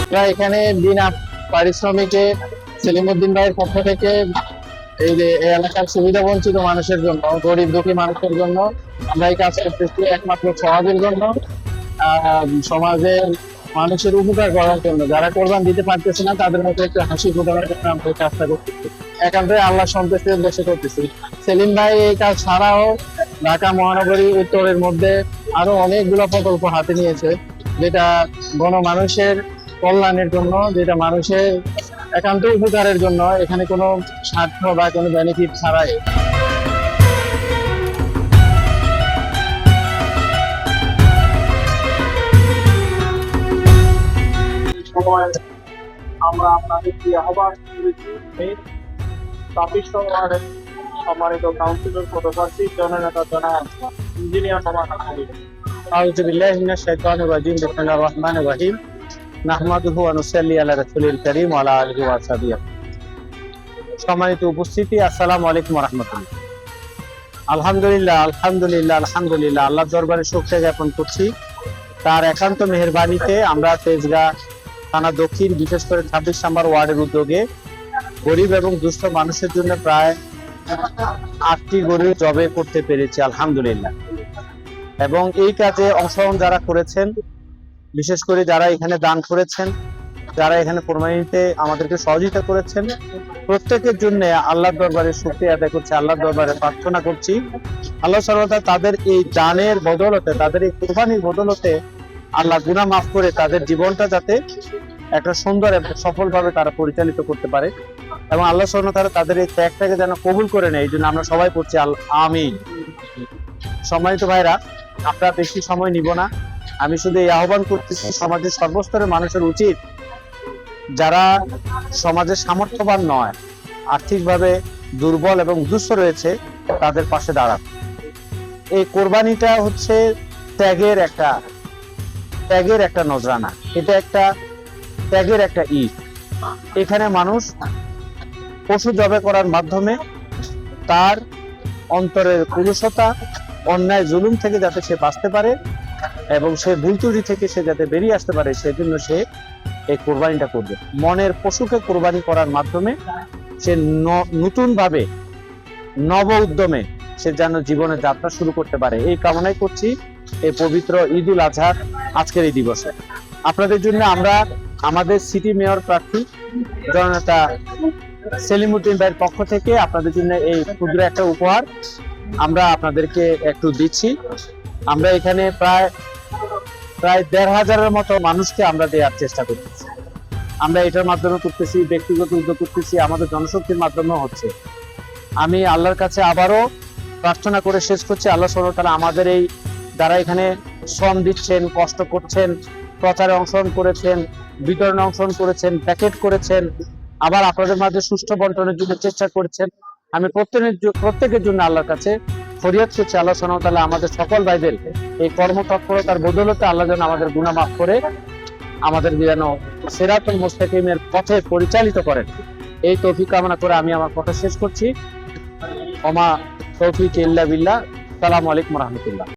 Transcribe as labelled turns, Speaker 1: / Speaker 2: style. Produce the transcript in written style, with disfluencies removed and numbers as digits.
Speaker 1: আমরা এখানে বিনা পারিশ্রমিকে সেলিমউদ্দিন ভাইয়ের পক্ষ থেকে এই যে এই এলাকার সুবিধা বঞ্চিত মানুষের জন্য, গরিব দুঃখী মানুষের জন্য আমরা এই কাজ করতেছি একমাত্র সমাজের জন্য, সমাজের মানুষের উপকার করার জন্য। যারা কোরবান দিতে পারতেছে না তাদের মধ্যে একটু হাসি ফোটানোর জন্য আমরা এই কাজটা করতেছি, একান্তই আল্লাহ সন্তুষ্টির উদ্দেশ্যে করতেছি। সেলিম ভাই এই কাজ ছাড়াও ঢাকা মহানগরী উত্তরের মধ্যে আরো অনেকগুলো প্রকল্প হাতে নিয়েছে, যেটা গণমানুষের কল্যাণের জন্য, যেটা মানুষের একান্ত উপকারের জন্য, এখানে কোনো স্বার্থ বা কোনো বেনিফিট ছাড়াই।
Speaker 2: আমরা আপনাদেরকে আহ্বান করেছি সম্মানিত কাউন্সিলর পদপ্রার্থী জননেতা জনাব ইঞ্জিনিয়ার মোহাম্মদ হাবিব।
Speaker 1: আউযু বিল্লাহি মিনাশ শাইতানির রাজিম। বিসমিল্লাহির রহমানির রহিম। নাহমাদুহু ওয়া নুসাল্লি আলা রাসূলিল কারীম ওয়া আলা আলিহি ওয়া সাহবিহি। সম্মানিত উপস্থিতি, আসসালামু আলাইকুম ওয়া রাহমাতুল্লাহ। আলহামদুলিল্লাহ আলহামদুলিল্লাহ আলহামদুলিল্লাহ, আল্লাহর দরবারে শুকরিয়া জ্ঞাপন করছি। তার একান্ত মেহেরবানিতে আমরা তেজগাঁ থানা দক্ষিণ, বিশেষ করে 26 নম্বর ওয়ার্ডের উদ্যোগে গরিব এবং দুস্থ মানুষের জন্য প্রায় 8টি গরু জবে করতে পেরেছি আলহামদুলিল্লাহ। এবং এই কাজে অংশগ্রহণ যারা করেছেন, বিশেষ করে যারা এখানে দান করেছেন, যারা এখানে কোরবানিতে আমাদেরকে সহযোগিতা করেছেন, প্রত্যেকের জন্য আল্লাহর দরবারে শুকরিয়া আদায় করছি, আল্লাহর দরবারে প্রার্থনা করছি আল্লাহ সর্বদা তাদের এই দানের বদলতে, তাদের এই কোরবানির বদলতে আল্লাহ গুনাহ মাফ করে তাদের জীবনটা যাতে একটা সুন্দর এবং সফলভাবে তারা পরিচালিত করতে পারে, এবং আল্লাহ সুবহানাহু ওয়া তাআলা তাদের এই ত্যাগটাকে যেন কবুল করে নেয়। এই জন্য আমরা সবাই পড়ছি আমিন। সম্মানিত ভাইরা, আপনারা বেশি সময় নিব না, আমি শুধু এই আহ্বান করতেছি, সমাজের সর্বস্তরের মানুষের উচিত যারা সমাজের সামর্থ্যবান নয়, আর্থিকভাবে দুর্বল এবং দুস্থ রয়েছে, তাদের পাশে দাঁড়ান। এই কোরবানিটা হচ্ছে ত্যাগের একটা নজরানা, এটা একটা ত্যাগের একটা ঈদ। এখানে মানুষ পশু জবাই করার মাধ্যমে তার অন্তরের কুলুষতা, অন্যায় জুলুম থেকে যাতে সে বাঁচতে পারে এবং সে ভুল ত্রুটি থেকে সে যাতে বেরিয়ে আসতে পারে, সেজন্য সে এই কোরবানিটা করবে। মনের পশুকে কোরবানি করার মাধ্যমে সে নতুন ভাবে, নব উদ্যমে সে যেন জীবনের যাত্রা শুরু করতে পারে, এই কামনাই করছি এই পবিত্র ঈদুল আজহার আজকের এই দিবসে। আপনাদের জন্য আমরা আমাদের সিটি মেয়র প্রার্থী জননেতা সেলিমউদ্দিন ভাইয়ের পক্ষ থেকে আপনাদের জন্য এই ক্ষুদ্র একটা উপহার আমরা আপনাদেরকে একটু দিচ্ছি। আমরা এখানে প্রায় 1,500-এর মতো মানুষকে আমরা দেওয়ার চেষ্টা করতেছি। আমরা এটার মাধ্যমে করতেছি, ব্যক্তিগত উদ্যোগ করতেছি, আমাদের জনশক্তির মাধ্যমেও হচ্ছে। আমি আল্লাহর কাছে আবারও প্রার্থনা করে শেষ করছি, আল্লাহ সুবহানাহু ওয়া তাআলা আমাদের এই যারা এখানে শ্রম দিচ্ছেন, কষ্ট করছেন, প্রচারে অংশগ্রহণ করেছেন, বিতরণে অংশগ্রহণ করেছেন, প্যাকেট করেছেন, আবার আপনাদের মাঝে সুষ্ঠু বন্টনের জন্য চেষ্টা করছেন, আমি প্রত্যেকের জন্য আল্লাহর কাছে ফরিয়াদ করছি, আল্লাহ সুবহানাহু ওয়া তাআলা আমাদের সকল ভাইদের এই কর্মতৎপরতার বদৌলতে আল্লাহ যেন আমাদের গুনাহ মাফ করে আমাদের যেন সিরাতুল মুস্তাকিমের পথে পরিচালিত করেন, এই তৌফিক কামনা করে আমি আমার কথা শেষ করছি। ওমা তৌফিক ইল্লা বিল্লাহ। আসসালামু আলাইকুম ওয়া রাহমাতুল্লাহ।